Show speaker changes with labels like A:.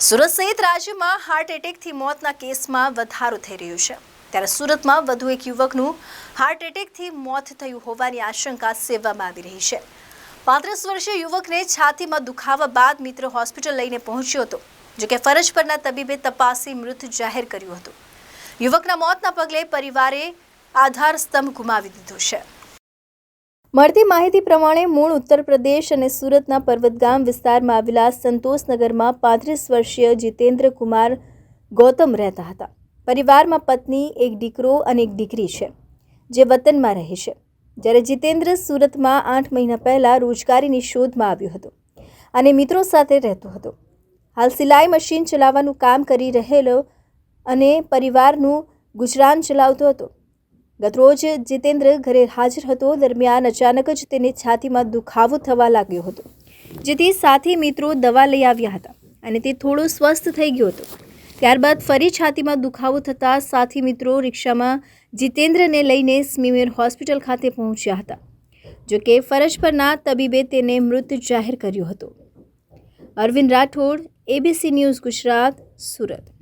A: સુરત સહિત રાજ્યમાં હાર્ટ એટેકથી મોતના કેસમાં વધારો થઈ રહ્યો છે। ત્યારે સુરતમાં વધુ એક યુવકનું હાર્ટ એટેકથી મોત થયું હોવાની આશંકા સેવવામાં આવી રહી છે। 35 વર્ષીય યુવકને છાતીમાં દુખાવા બાદ મિત્ર હોસ્પિટલ લઈને પહોંચ્યો હતો, જો કે ફરજ પરના તબીબે તપાસી મૃત જાહેર કર્યું હતું। યુવકના મોતના પગલે પરિવારે આધાર સ્તંભ ગુમાવી દીધો છે। મળતી માહિતી પ્રમાણે મૂળ ઉત્તર પ્રદેશ અને સુરતના પર્વતગામ વિસ્તારમાં આવેલા સંતોષનગરમાં 35 વર્ષીય જીતેન્દ્ર કુમાર ગૌતમ રહેતા હતા। પરિવારમાં પત્ની, એક દીકરો અને એક દીકરી છે, જે વતનમાં રહે છે, જ્યારે જીતેન્દ્ર સુરતમાં 8 મહિના પહેલા રોજગારીની શોધમાં આવ્યો હતો અને મિત્રો સાથે રહેતો હતો। હાલ સિલાઈ મશીન ચલાવવાનું કામ કરી રહેલો અને પરિવારનું ગુજરાન ચલાવતો હતો। ગતરોજ જીતેન્દ્ર ઘરે હાજર હતો, દરમિયાન અચાનક જ તેને છાતીમાં દુખાવો થવા લાગ્યો હતો, જેથી સાથી મિત્રો દવા લઈ આવ્યા હતા અને તે થોડો સ્વસ્થ થઈ ગયો હતો। ત્યારબાદ ફરી છાતીમાં દુખાવો થતાં સાથી મિત્રો રિક્ષામાં જીતેન્દ્રને લઈને સ્મીમેર હોસ્પિટલ ખાતે પહોંચ્યા હતા, જો કે ફરજ પરના તબીબે તેને મૃત જાહેર કર્યો હતો। Arvind Rathod, ABC news Gujarat, Surat.